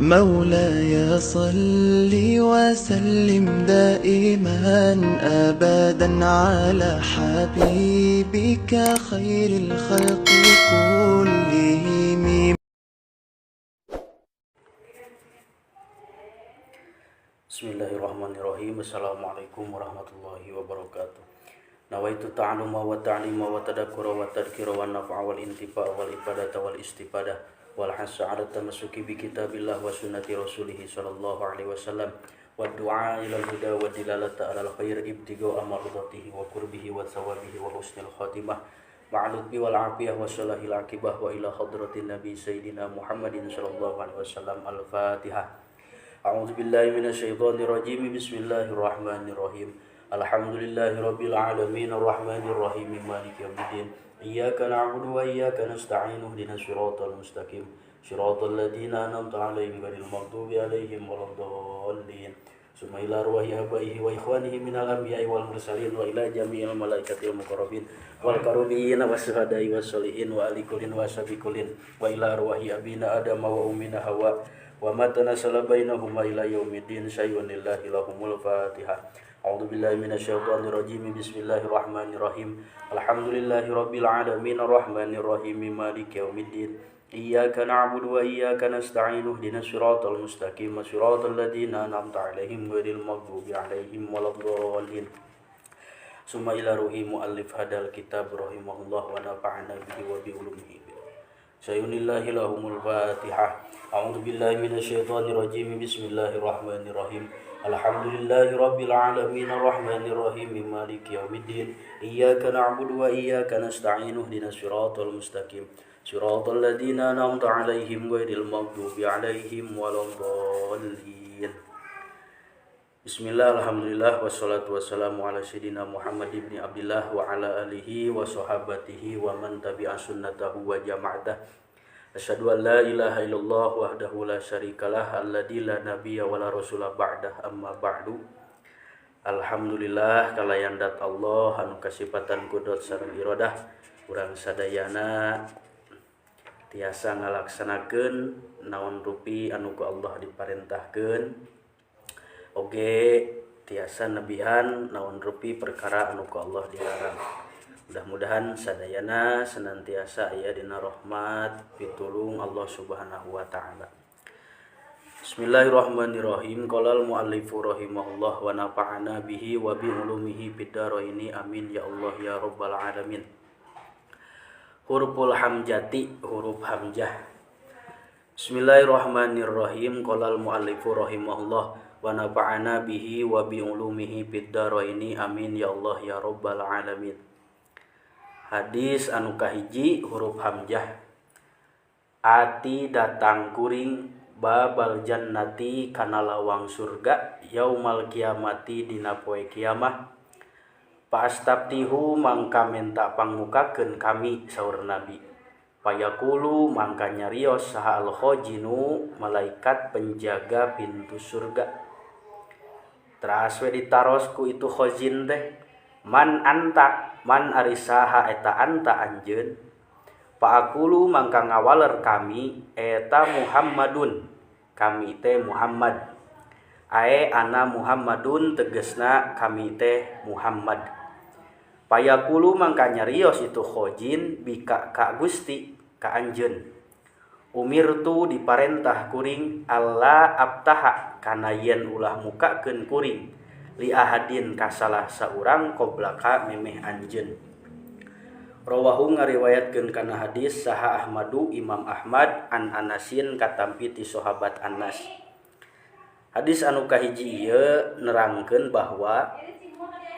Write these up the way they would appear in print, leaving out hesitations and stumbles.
مولاي صل وسلم دائما أبدا على حبيبك خير الخلق كلهم. Bismillahirrahmanirrahim. Assalamualaikum warahmatullahi wabarakatuh. Nawaitu ta'aluma wa ta'lima wa tadakkura wa tadhkira wa naf'a wal intifa' wal ibadata wal istifadah wal hasa 'ala tamassuki bi kitabillah wa sunnati rasulih sallallahu alaihi wasallam wa du'a ila al-huda wa dilalata 'ala al-khair ibtigha amradatihi wa qurbihi wa thawabihi wa husnil khatimah ma'alutbi wal afiyah wa salahil aqibah wa ila hadratin nabi sayyidina Muhammadin sallallahu alaihi wasallam. Al-Fatihah. A'udzu billahi minasyaitonir rajim. Bismillahirrahmanirrahim. Alhamdulillahirabbil alamin arrahmanir rahim maliki yaumiddin. Iyyaka na'budu wa iyyaka nasta'in ihdinas siratal mustaqim. Shiratal ladzina an'amta 'alaihim ghairil maghdubi 'alaihim waladdallin. Summa ila arwahi abaihi wa ikhwanihi minal anbiya'i wal mursalin wa ila jami'il malaikatil muqarrabin wal karubiyyin was syuhada'i was sholihin wa ali kullin wa sabiqulin wa ila arwahi abina adama wa ummina hawa wa ma tanasala bainahuma ila yaumiddin syai'un lillahi lahumul fatihah. A'udzu billahi minasyaitonir rajim. Bismillahirrahmanirrahim. Alhamdulillahirabbil alamin arrahmanir rahim maliki yaumiddin. Iyyaka na'budu wa iyyaka nasta'in ihdinas siratal mustaqim siratal ladzina an'amta 'alaihim ghairil maghdubi 'alaihim waladdallin. Summa ila ruhi muallif hadal kitab rahimahullah wa nafa'ana bihi wa bi ulumihi. Sayyunillahi lahumul fatihah. A'udzu billahi minasyaitonir rajim. Bismillahirrahmanirrahim. Alhamdulillahi rabbil alamin arrahmanir rahim maliki yaumiddin. Iyyaka na'budu wa iyyaka nasta'in ihdinas siratal mustaqim siratal ladzina an'amta 'alaihim ghairil maghdubi 'alaihim waladdallin. Bismillah, alhamdulillah, wassalatu wassalamu ala sayyidina Muhammad ibn Abdillah wa ala alihi wa sahabatihi wa man tabi'a sunnatahu wa jama'atah. Asyhadu an la ilaha illallah wahdahu la syarikalah alladzi la nabiyya wa la rasula ba'dah, amma ba'du. Alhamdulillah kalayan dat Allah anu kasifatan qudrat sareng iradah urang sadayana tiasa ngalaksanakeun naon rupi anu ku Allah diparentahkeun, oge tiasa nebihan naon rupi perkara anu ku Allah dilarang. Mudah-mudahan sadayana senantiasa aya dina rahmat pitulung Allah Subhanahu wa taala. Bismillahirrahmanirrahim. Qalal muallifu rahimahullah wa nafa'ana bihi wa bi ulumihi fid dharaini amin ya Allah ya rabbal alamin. Huruful hamjati, huruf hamzah. Bismillahirrahmanirrahim. Qalal muallifu rahimahullah wa nafa'ana bihi wa bi ulumihi fid dharaini amin ya Allah ya rabbal alamin. Hadis anu kahiji, huruf hamzah. Ati datang kuring babal jannati kana lawang surga yaumal kiamati dina poe kiamah. Paastabtihu mangka menta pangmukakeun kami saur Nabi. Payaqulu mangka nyarios saha al-khajinu malaikat penjaga pintu surga. Teras we ditaros ku itu khazin teh. Man anta, man arisaha eta anta anjeun. Paakulu mangka ngawaler kami eta Muhammadun, kami teh Muhammad. Ae ana Muhammadun tegesna kami teh Muhammad. Payakulu mangka nyarios itu khojin bika ka Gusti ka anjeun. Umirtu diparentah kuring Allah abtaha kana yen ulah mukakeun kuring li ahadin kasalah saurang qoblaka memeh anjeun. Rawahu ngariwayatkeun kana hadis saha Ahmadu Imam Ahmad an Anasin katampi ti sahabat Anas. Hadis anu kahiji ieu nerangkeun bahwa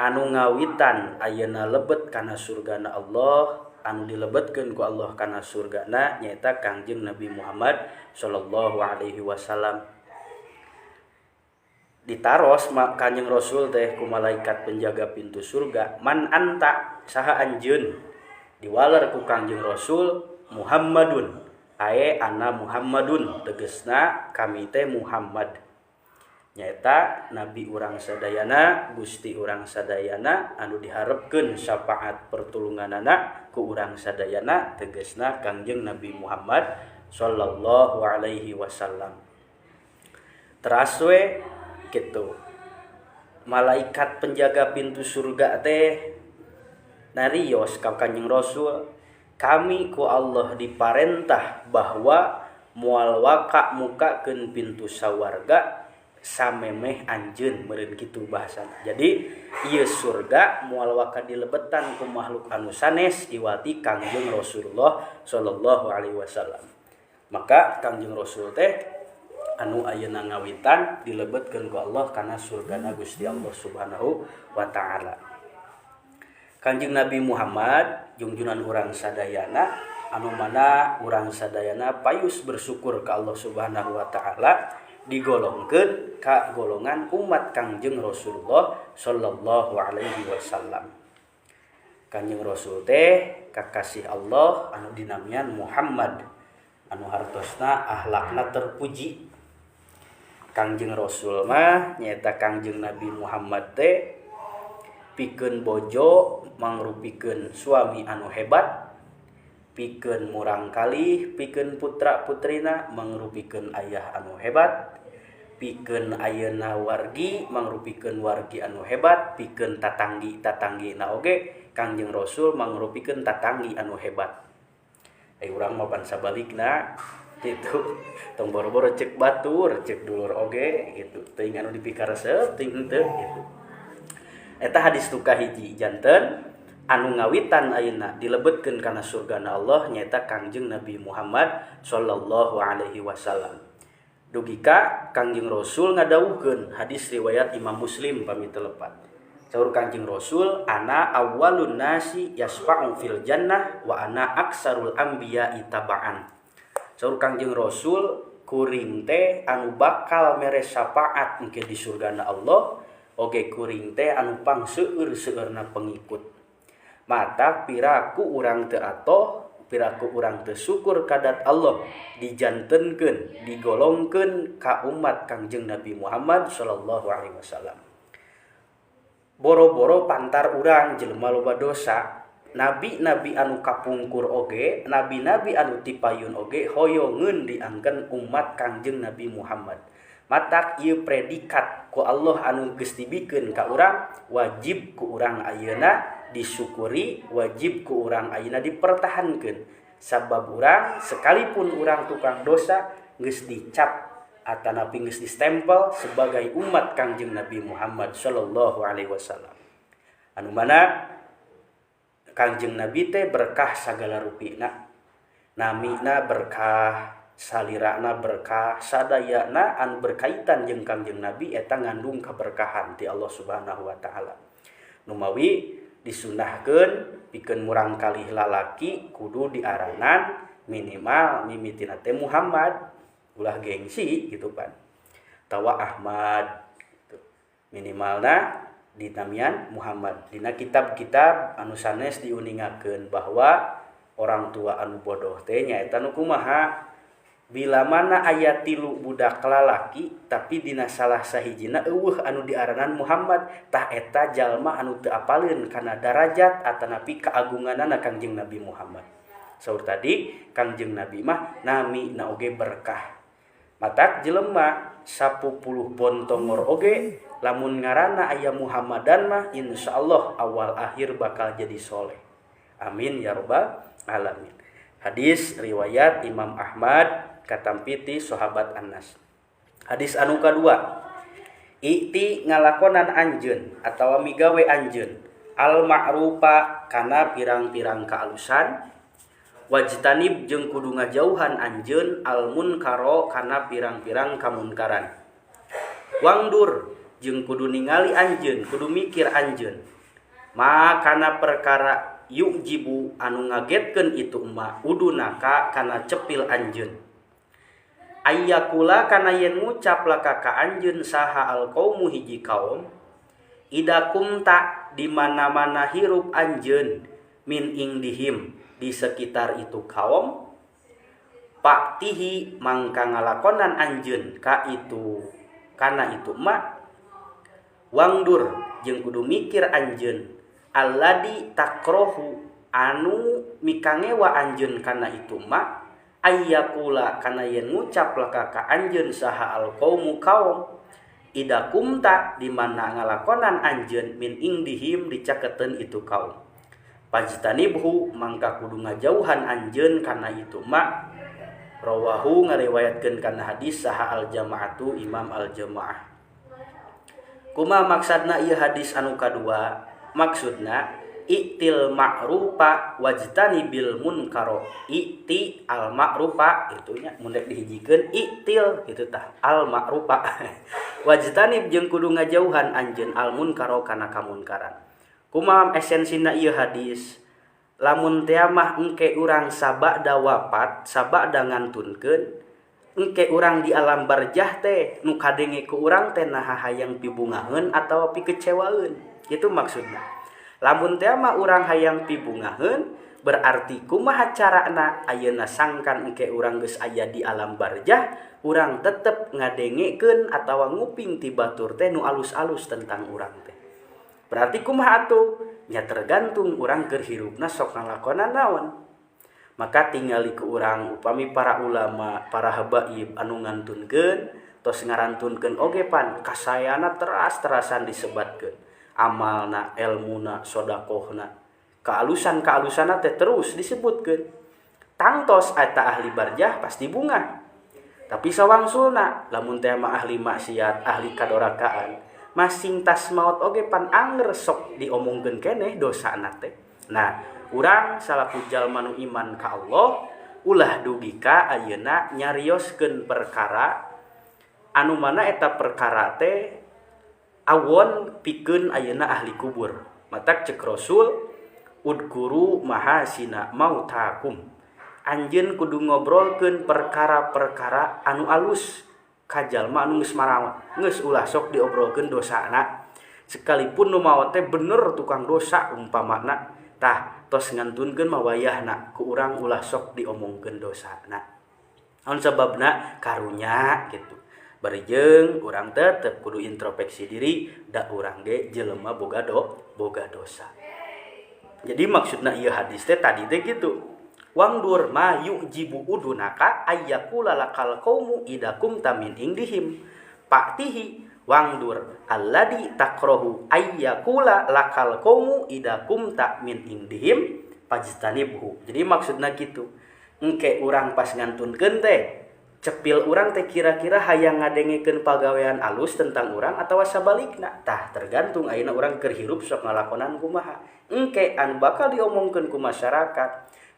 anu ngawitan ayeuna lebet kana surgana Allah, anu dilebetkeun ku Allah kana surgana nyaeta Kangjeng Nabi Muhammad sallallahu alaihi wasallam. Ditaros Kanjeng Rasul teh ku malaikat penjaga pintu surga, man anta saha anjeun. Diwaler ku Kanjeng Rasul Muhammadun, ae ana Muhammadun tegesna kami teh Muhammad. Nyaeta nabi urang sadayana, gusti urang sadayana anu diharepkeun syafaat pertulunganana ku urang sadayana tegesna Kangjeng Nabi Muhammad sallallahu alaihi wasallam. teras we gitu. Malaikat penjaga pintu surga teh narios ka Kanjeng Rasul, kami ku Allah diparentah bahwa moal waka mukakeun pintu sawarga samemeh anjeun meureun kitu bahasana. Jadi ieu surga moal waka dilebetan ku makhluk anu sanes iwati Kangjeng Rasulullah sallallahu alaihi wasallam. Maka Kangjeng Rasul teh anu ayeuna ngawitan dilebetkeun ku Allah kana surgana Gusti Allah Subhanahu wa taala. Kanjeng Nabi Muhammad junjunan urang sadayana anu mana urang sadayana payus bersyukur ka Allah Subhanahu wa taala digolongkeun ka golongan umat Kangjeng Rasulullah sallallahu alaihi wasallam. Kanjeng Rasul teh kakasih Allah anu dinamian Muhammad anu hartosna akhlakna terpuji. Kangjeng Rasul mah nyaeta Kangjeng Nabi Muhammad teh pikeun bojo mangrupikeun suami anu hebat, pikeun murang kalih, pikeun putra putrina mangrupikeun ayah anu hebat, pikeun ayeuna wargi mangrupikeun wargi anu hebat, pikeun tatanggina oge Kangjeng Rasul mangrupikeun tatanggi anu hebat. Urang mah pan sabalikna gitu, tong boro-boro cek batur, cek dulur oge gitu, teuing anu dipikaresep teuing henteu gitu. Eta hadis nu kahiji janten anu ngawitan ayeuna dilebetkeun kana surgana Allah nyaeta Kangjeng Nabi Muhammad sallallahu alaihi wasallam. Dugika Kangjeng Rasul ngadawuhkeun hadis riwayat Imam Muslim pami telepat. Saur Kangjeng Rasul, ana awwalun nasi yasfa'u fil jannah wa ana aksarul anbiya'i taba'an. Saur Kangjeng Rasul, kuring teh anu bakal mere syafaat engke di surgana Allah, oge kuring teh anu pangseueur-seueurna pengikut. Mata piraku urang teu atoh, piraku urang teu syukur kadat Allah dijantenkeun, digolongkeun ka umat Kangjeng Nabi Muhammad sallallahu alaihi wasallam. Boro-boro pantar urang jelema loba dosa, nabi-nabi anu kapungkur oge, nabi-nabi anu tipayun oge hoyongeun diangkeun umat Kangjeng Nabi Muhammad. Matak ieu predikat ku Allah anu geus dibikeun ka urang, wajib ku urang ayeuna disyukuri, wajib ku urang ayeuna dipertahankeun. Sabab urang sekalipun urang tukang dosa geus dicap atanapi geus distempel sebagai umat Kangjeng Nabi Muhammad sallallahu alaihi wasallam. Anu mana Kangjeng Nabi teh berkah sagala rupina. Namina berkah, salirana berkah, sadayana anu berkaitan jeung Kangjeng Nabi eta ngandung kaberkahan ti Allah Subhanahu wa taala. Nu mawi disunahkeun pikeun murang kalih lalaki kudu diaranan minimal mimitina teh Muhammad, ulah gengsi gitu pan. Tawa Ahmad gitu. Minimalna dinamian Muhammad. Dina kitab-kitab anu sanes diuningakeun bahwa orang tua anu bodoh teh nyaeta nu kumaha, bila mana aya 3 budak lalaki tapi dina salah sahijina eueuh anu diaranan Muhammad, tah eta jalma anu teu apaleun kana darajat atanapi kaagunganna Kangjeng Nabi Muhammad. Saur tadi Kangjeng Nabi mah namina oge berkah. Matak jelema 10 bontongor oge lamun ngaranna aya Muhammadan mah insyaallah awal akhir bakal jadi soleh. Amin ya rabbal alamin. Hadis riwayat Imam Ahmad katampiti sahabat Anas. Hadis anu kadua, iti ngalakonan anjeun atawa migawe anjeun al ma'rufa kana pirang-pirang kaalusan, wajtanib jeung kudu ngajauhan anjeun al munkaro kana pirang-pirang kamunkaran. Wangdur jeung kudu ningali anjeun, kudu mikir anjeun ma kana perkara yujibu anu ngagetkeun itu ma udunaka kana cepil anjeun. Ayyakula kana yen ngucap laka ka anjeun saha al qaumu hiji kaum, idakum ta di mana-mana hirup anjeun min indihim di sekitar itu kaum, paktihi mangka ngalakonan anjeun ka itu kana itu ma, wangdur jeung kudu mikir anjeun alladi takrohu anu mikangewa anjeun kana itu ma, ayyakula kana yen ngucap laka ka anjeun saha alqaumu kaum idakumta di mana ngalakonan anjeun min indihim dicaketeun itu kaum pajtanibhu mangka kudu ngajauhan anjeun kana itu mak rawahu ngariwayatkeun kana hadis saha al jamaatu imam al jamaah. Kumaha maksudna ieu hadis anu kadua? Maksudna i'til ma'rufa wajtanibil munkaro. I'ti al ma'rufa itu nya mun rek dihijikeun i'til kitu tah al ma'rufa. Wajtanib jeung kudu ngajauhan anjeun al munkaro kana kamunkaran. Kumaha esensina ieu hadis? Lamun teh mah engke urang sabada wafat, sabada ngantunkeun, engke urang di alam barjah teh nu kadenge ku urang teh naha hayang pibungaheun atawa pikecewaeun. Kitu maksudna. Lamun teh mah urang hayang pibungaheun berarti kumaha carana ayeuna sangkan engke urang geus aya di alam barjah urang tetep ngadengekeun atawa nguping ti batur teh nu alus-alus tentang urang teh. Berarti kumaha atuh? Nya tergantung urang keur hirupna sok ngalakonan naon. Maka tingali ku urang upami para ulama, para habaib anu ngantunkeun tos ngarantunkeun oge pan kasayana teras-terasan disebatkeun. Amalna, ilmuna, sodakohna, kealusan-kealusanna teh terus disebutkeun. Tangtos eta ahli barjah pasti bunga. Tapi sawangsulna lamun teh mah ahli maksiat, ahli kadorakaan, masing tas maot oge pan anger sok diomongkeun keneh dosana teh. Nah, urang salaku jalma nu iman ka Allah, ulah dugi ka ayeuna nyarioskeun perkara anu mana eta perkara teh awon pikeun ayeuna ahli kubur. Matak cek Rasul, udguru mahasina mautakum. Anjeun kudu ngobrolkeun perkara-perkara anu alus ka jalma anu geus marawa. Geus ulah sok diobrolkeun dosana. Sekalipun nu maot teh bener tukang dosa umpamana, tah tos ngantunkeun mawayahna ku urang ulah sok diomongkeun dosana. Naon sababna? Karunya kitu. Bari jeung urang tetep kudu introspeksi diri da urang ge jelema boga dosa. Jadi maksudna ieu hadis teh tadi teh kitu. Wangdur ma yujibu udunaka ayyakula lakal qaumu idakum tamin indihim. Paktihi wangdur alladhi takrahu ayyakula lakal qaumu idakum ta min indihim pajtanibhu. Jadi maksudna kitu. Engke urang pas ngantunkeun teh cepil urang teh kira-kira hayang ngadengekeun pagawean alus tentang urang atawa sabalikna. Tah tergantung ayeuna urang keur hirup sok ngalakonan kumaha. Engke anu bakal diomongkeun ku masyarakat,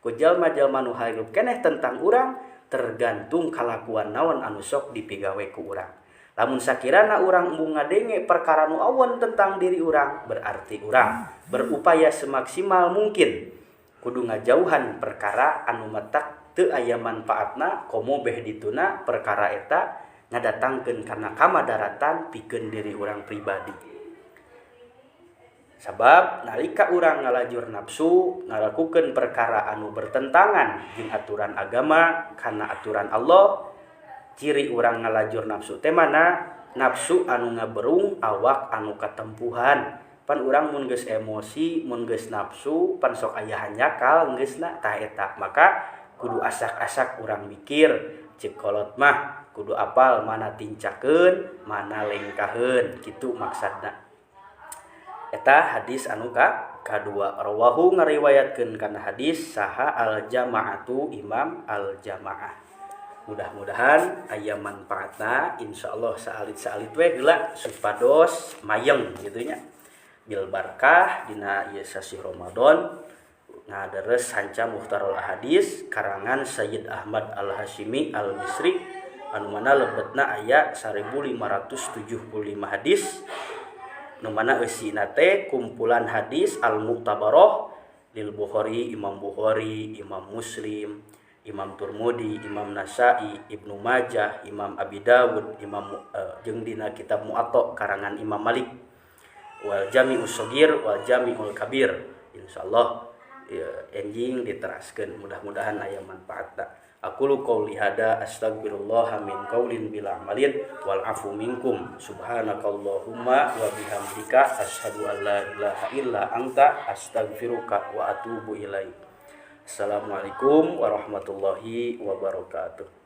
ku jalma-jalma nu hirup keneh tentang urang tergantung kalakuan naon anu sok dipigawe ku urang. Lamun sakirana urang embung ngadenge perkara nu awon tentang diri urang, berarti urang berupaya semaksimal mungkin kudu ngajauhan perkara anu matak teu aya manfaatna komo beh dituna perkara eta ngadatangkeun kana kamadaratan pikeun diri urang pribadi. Sabab nalika urang ngalajur nafsu ngalakukeun perkara anu bertentangan jeung aturan agama kana aturan Allah, ciri urang ngalajur nafsu teh mana? Nafsu anu ngaberung awak anu katempuhan. Pan urang mun geus emosi, mun geus nafsu, pan sok aya hanyakal geusna tah eta. Maka kudu asak-asak urang mikir, cek kolot mah kudu apal mana tincakeun, mana lengkaheun, kitu maksudna. Eta hadis anu kadua. Rawahu ngariwayatkeun kana hadis saha al jamaatu imam al jamaah. Mudah-mudahan aya manfaatna, insyaallah saalit-saalit we heula supados mayeng kitu nya. Bil barkah dina ieu sasi Ramadan. Ngadares sanca Mukhtarul Ahadis karangan Sayyid Ahmad Al-Hashimi Al-Misri anu mana lebetna aya 1575 hadis nu mana eusina teh kumpulan hadis al-mu'tabarah lil Bukhari, Imam Bukhari, Imam Muslim, Imam Turmudi, Imam Nasa'i, Ibnu Majah, Imam Abi Dawud, Imam jeung dina kitab Muwatta karangan Imam Malik, wal Jami'us Shaghir wal Jami'ul Kabir. Insyaallah enjing diteraskeun, mudah-mudahan aya manfaatna. Aqulu qouli hada astagfirullah min qaulin bila amalin wal afu minkum subhanakallahumma wa bihamdika asyhadu an la ilaha illa anta astaghfiruka wa atubu ilaik. Assalamualaikum warahmatullahi wabarakatuh.